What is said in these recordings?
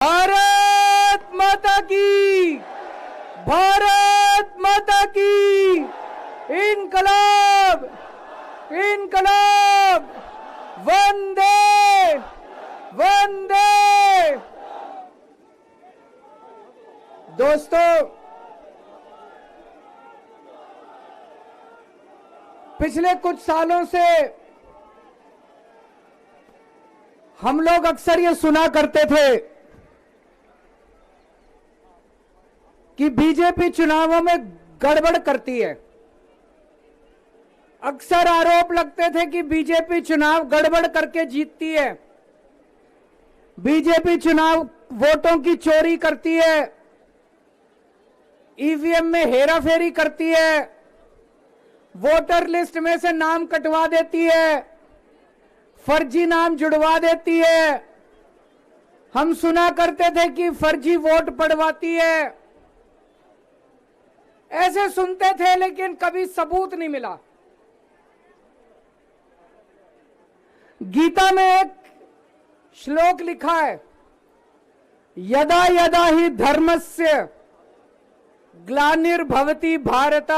भारत माता की, भारत माता की, इनकलाब, इनकलाब, वंदे वंदे। दोस्तों, पिछले कुछ सालों से हम लोग अक्सर ये सुना करते थे कि बीजेपी चुनावों में गड़बड़ करती है। अक्सर आरोप लगते थे कि बीजेपी चुनाव गड़बड़ करके जीतती है, बीजेपी चुनाव वोटों की चोरी करती है, ईवीएम में हेराफेरी करती है, वोटर लिस्ट में से नाम कटवा देती है, फर्जी नाम जुड़वा देती है। हम सुना करते थे कि फर्जी वोट पड़वाती है। ऐसे सुनते थे, लेकिन कभी सबूत नहीं मिला। गीता में एक श्लोक लिखा है, यदा यदा ही धर्मस्य ग्लानिर्भवति भारत।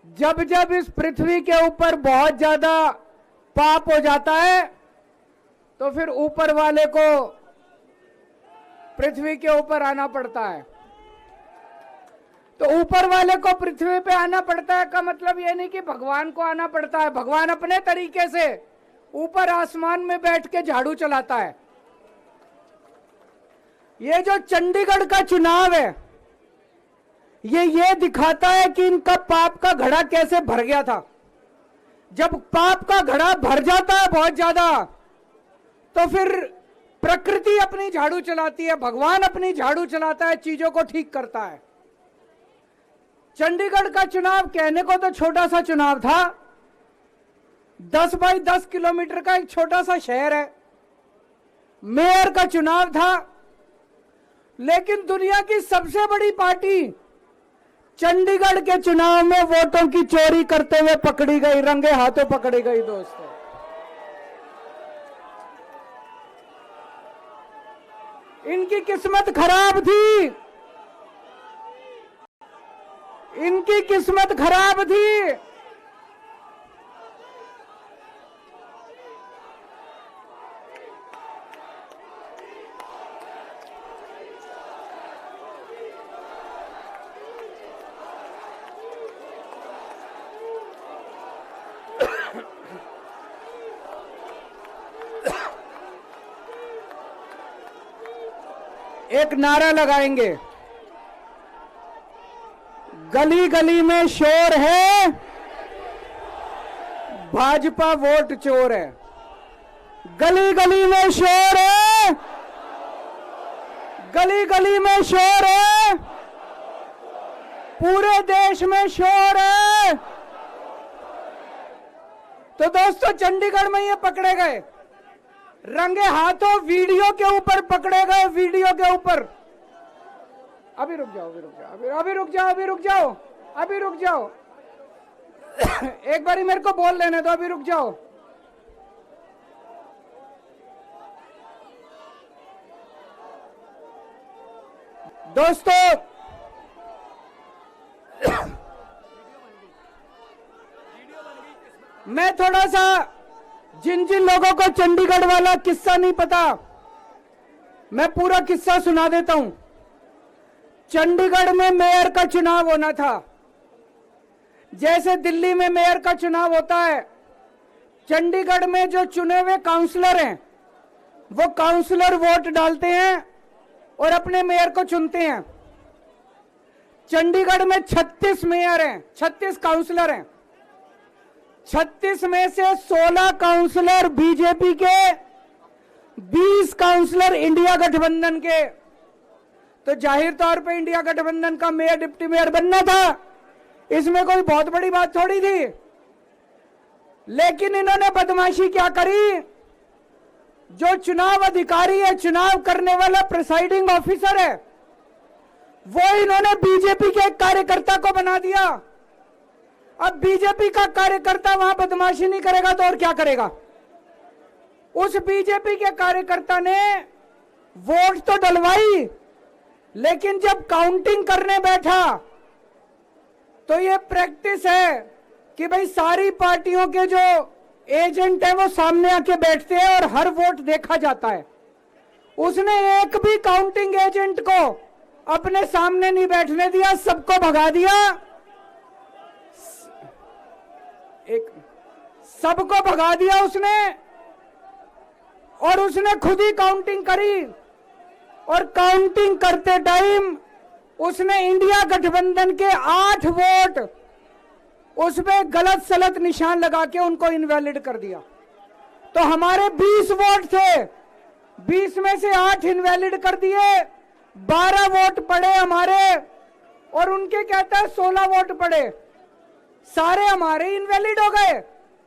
जब जब इस पृथ्वी के ऊपर बहुत ज्यादा पाप हो जाता है तो फिर ऊपर वाले को पृथ्वी के ऊपर आना पड़ता है। तो ऊपर वाले को पृथ्वी पे आना पड़ता है का मतलब ये नहीं कि भगवान को आना पड़ता है। भगवान अपने तरीके से ऊपर आसमान में बैठ के झाड़ू चलाता है। ये जो चंडीगढ़ का चुनाव है, ये दिखाता है कि इनका पाप का घड़ा कैसे भर गया था। जब पाप का घड़ा भर जाता है बहुत ज्यादा, तो फिर प्रकृति अपनी झाड़ू चलाती है, भगवान अपनी झाड़ू चलाता है, चीजों को ठीक करता है। चंडीगढ़ का चुनाव कहने को तो छोटा सा चुनाव था, 10 बाई 10 किलोमीटर का एक छोटा सा शहर है, मेयर का चुनाव था, लेकिन दुनिया की सबसे बड़ी पार्टी चंडीगढ़ के चुनाव में वोटों की चोरी करते हुए पकड़ी गई, रंगे हाथों पकड़ी गई। दोस्तों, इनकी किस्मत खराब थी, इनकी किस्मत खराब थी। एक नारा लगाएंगे, गली गली में शोर है, भाजपा वोट चोर है। गली गली में शोर है, गली गली में शोर है, पूरे देश में शोर है। तो दोस्तों, चंडीगढ़ में ये पकड़े गए, रंगे हाथों वीडियो के ऊपर पकड़े गए, वीडियो के ऊपर। अभी रुक जाओ, अभी रुक जाओ, अभी रुक जाओ, अभी रुक जाओ, अभी रुक जाओ। एक बारी मेरे को बोल लेने दो, अभी रुक जाओ। दोस्तों, मैं थोड़ा सा, जिन जिन लोगों को चंडीगढ़ वाला किस्सा नहीं पता, मैं पूरा किस्सा सुना देता हूं। चंडीगढ़ में मेयर का चुनाव होना था, जैसे दिल्ली में मेयर का चुनाव होता है। चंडीगढ़ में जो चुने हुए काउंसलर हैं, वो काउंसलर वोट डालते हैं और अपने मेयर को चुनते हैं। चंडीगढ़ में 36 मेयर हैं, 36 काउंसलर हैं। 36 में से 16 काउंसलर बीजेपी के, 20 काउंसलर इंडिया गठबंधन के। तो जाहिर तौर पे इंडिया गठबंधन का मेयर डिप्टी मेयर बनना था, इसमें कोई बहुत बड़ी बात थोड़ी थी। लेकिन इन्होंने बदमाशी क्या करी, जो चुनाव अधिकारी है, चुनाव करने वाला प्रिसाइडिंग ऑफिसर है, वो इन्होंने बीजेपी के एक कार्यकर्ता को बना दिया। अब बीजेपी का कार्यकर्ता वहां बदमाशी नहीं करेगा तो और क्या करेगा। उस बीजेपी के कार्यकर्ता ने वोट तो डलवाई, लेकिन जब काउंटिंग करने बैठा तो ये प्रैक्टिस है कि भाई सारी पार्टियों के जो एजेंट है वो सामने आके बैठते हैं और हर वोट देखा जाता है। उसने एक भी काउंटिंग एजेंट को अपने सामने नहीं बैठने दिया, सबको भगा दिया, सबको भगा दिया उसने, और उसने खुद ही काउंटिंग करी। और काउंटिंग करते टाइम उसने इंडिया गठबंधन के 8 वोट उसमें गलत सलत निशान लगा के उनको इनवैलिड कर दिया। तो हमारे 20 वोट थे, 20 में से 8 इनवैलिड कर दिए, 12 वोट पड़े हमारे, और उनके कहता है 16 वोट पड़े, सारे हमारे इनवैलिड हो गए।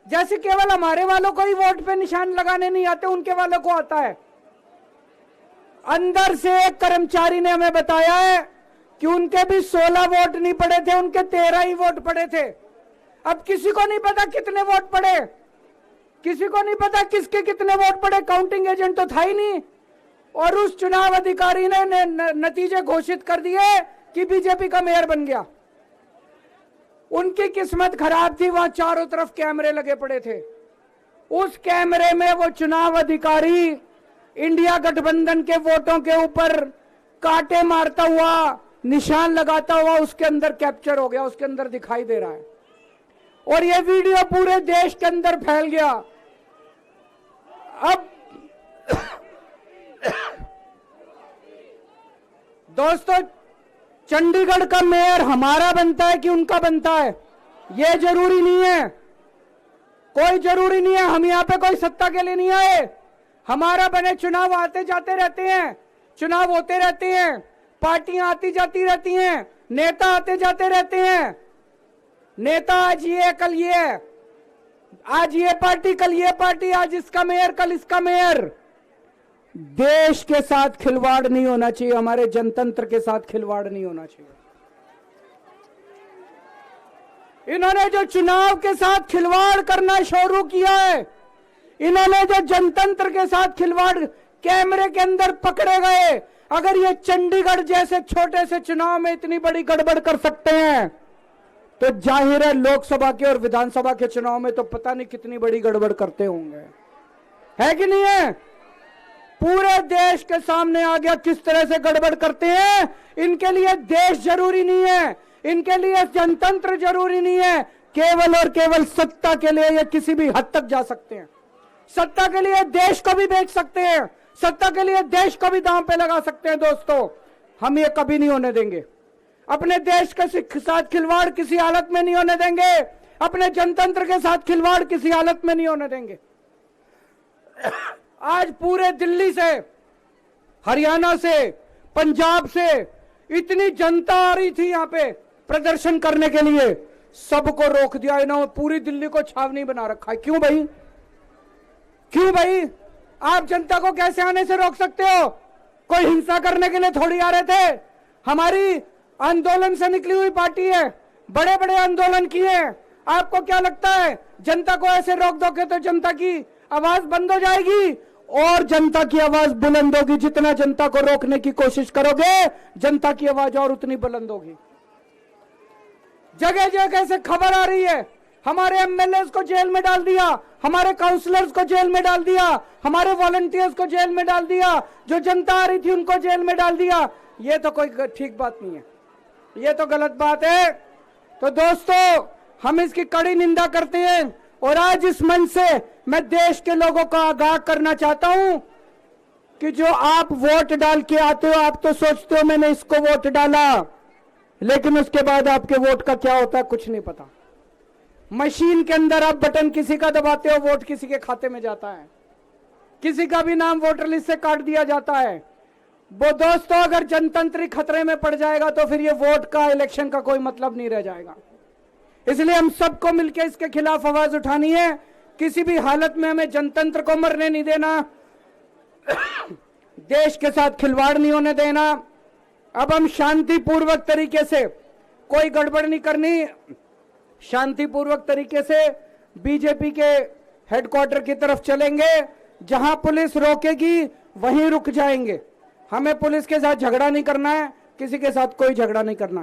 जैसे केवल हमारे वालों को ही वोट पे निशान लगाने नहीं आते, उनके वालों को आता है। अंदर से एक कर्मचारी ने हमें बताया है कि उनके भी 16 वोट नहीं पड़े थे, उनके 13 ही वोट पड़े थे। अब किसी को नहीं पता कितने वोट पड़े, किसी को नहीं पता किसके कितने वोट पड़े, काउंटिंग एजेंट तो था ही नहीं। और उस चुनाव अधिकारी ने नतीजे घोषित कर दिए कि बीजेपी का मेयर बन गया। उनकी किस्मत खराब थी, वहां चारों तरफ कैमरे लगे पड़े थे। उस कैमरे में वो चुनाव अधिकारी इंडिया गठबंधन के वोटों के ऊपर कांटे मारता हुआ, निशान लगाता हुआ उसके अंदर कैप्चर हो गया, उसके अंदर दिखाई दे रहा है। और ये वीडियो पूरे देश के अंदर फैल गया। अब दोस्तों, चंडीगढ़ का मेयर हमारा बनता है कि उनका बनता है, ये जरूरी नहीं है, कोई जरूरी नहीं है। हम यहाँ पे कोई सत्ता के लिए नहीं आए, हमारा बने। चुनाव आते जाते रहते हैं, चुनाव होते रहते हैं, पार्टियां आती जाती रहती हैं, नेता आते जाते रहते हैं। नेता आज ये कल ये, आज ये पार्टी कल ये पार्टी, आज इसका मेयर कल इसका मेयर। देश के साथ खिलवाड़ नहीं होना चाहिए, हमारे जनतंत्र के साथ खिलवाड़ नहीं होना चाहिए। इन्होंने जो चुनाव के साथ खिलवाड़ करना शुरू किया है, इन्होंने जो जनतंत्र के साथ खिलवाड़, कैमरे के अंदर पकड़े गए। अगर ये चंडीगढ़ जैसे छोटे से चुनाव में इतनी बड़ी गड़बड़ कर सकते हैं, तो जाहिर है लोकसभा के और विधानसभा के चुनाव में तो पता नहीं कितनी बड़ी गड़बड़ करते होंगे, है कि नहीं है? पूरे देश के सामने आ गया किस तरह से गड़बड़ करते हैं। इनके लिए देश जरूरी नहीं है, इनके लिए जनतंत्र जरूरी नहीं है, केवल और केवल सत्ता के लिए ये किसी भी हद तक जा सकते हैं। सत्ता के लिए देश को भी बेच सकते हैं, सत्ता के लिए देश को भी दांव पे लगा सकते हैं। दोस्तों, हम ये कभी नहीं होने देंगे। अपने देश के साथ खिलवाड़ किसी हालत में नहीं होने देंगे, अपने जनतंत्र के साथ खिलवाड़ किसी हालत में नहीं होने देंगे। आज पूरे दिल्ली से, हरियाणा से, पंजाब से इतनी जनता आ रही थी यहाँ पे प्रदर्शन करने के लिए, सबको रोक दिया इन्होंने। पूरी दिल्ली को छावनी बना रखा है। क्यों भाई, क्यों भाई? आप जनता को कैसे आने से रोक सकते हो? कोई हिंसा करने के लिए थोड़ी आ रहे थे। हमारी आंदोलन से निकली हुई पार्टी है, बड़े बड़े आंदोलन किए। आपको क्या लगता है जनता को ऐसे रोक दोगे तो जनता की आवाज बंद हो जाएगी? और जनता की आवाज बुलंद होगी। जितना जनता को रोकने की कोशिश करोगे, जनता की आवाज और उतनी बुलंद होगी। जगह जगह से खबर आ रही है, हमारे एमएलए को जेल में डाल दिया, हमारे काउंसलर्स को जेल में डाल दिया, हमारे वॉलंटियर्स को जेल में डाल दिया, जो जनता आ रही थी उनको जेल में डाल दिया। ये तो कोई ठीक बात नहीं है, ये तो गलत बात है। तो दोस्तों, हम इसकी कड़ी निंदा करते हैं। और आज इस मंच से मैं देश के लोगों को आगाह करना चाहता हूं कि जो आप वोट डाल के आते हो, आप तो सोचते हो मैंने इसको वोट डाला, लेकिन उसके बाद आपके वोट का क्या होता है कुछ नहीं पता। मशीन के अंदर आप बटन किसी का दबाते हो, वोट किसी के खाते में जाता है, किसी का भी नाम वोटर लिस्ट से काट दिया जाता है। वो दोस्तों, अगर जनतंत्र खतरे में पड़ जाएगा तो फिर ये वोट का, इलेक्शन का कोई मतलब नहीं रह जाएगा। इसलिए हम सबको मिलकर इसके खिलाफ आवाज उठानी है। किसी भी हालत में हमें जनतंत्र को मरने नहीं देना, देश के साथ खिलवाड़ नहीं होने देना। अब हम शांतिपूर्वक तरीके से, कोई गड़बड़ नहीं करनी, शांतिपूर्वक तरीके से बीजेपी के हेडक्वार्टर की तरफ चलेंगे। जहां पुलिस रोकेगी वहीं रुक जाएंगे। हमें पुलिस के साथ झगड़ा नहीं करना है, किसी के साथ कोई झगड़ा नहीं करना है।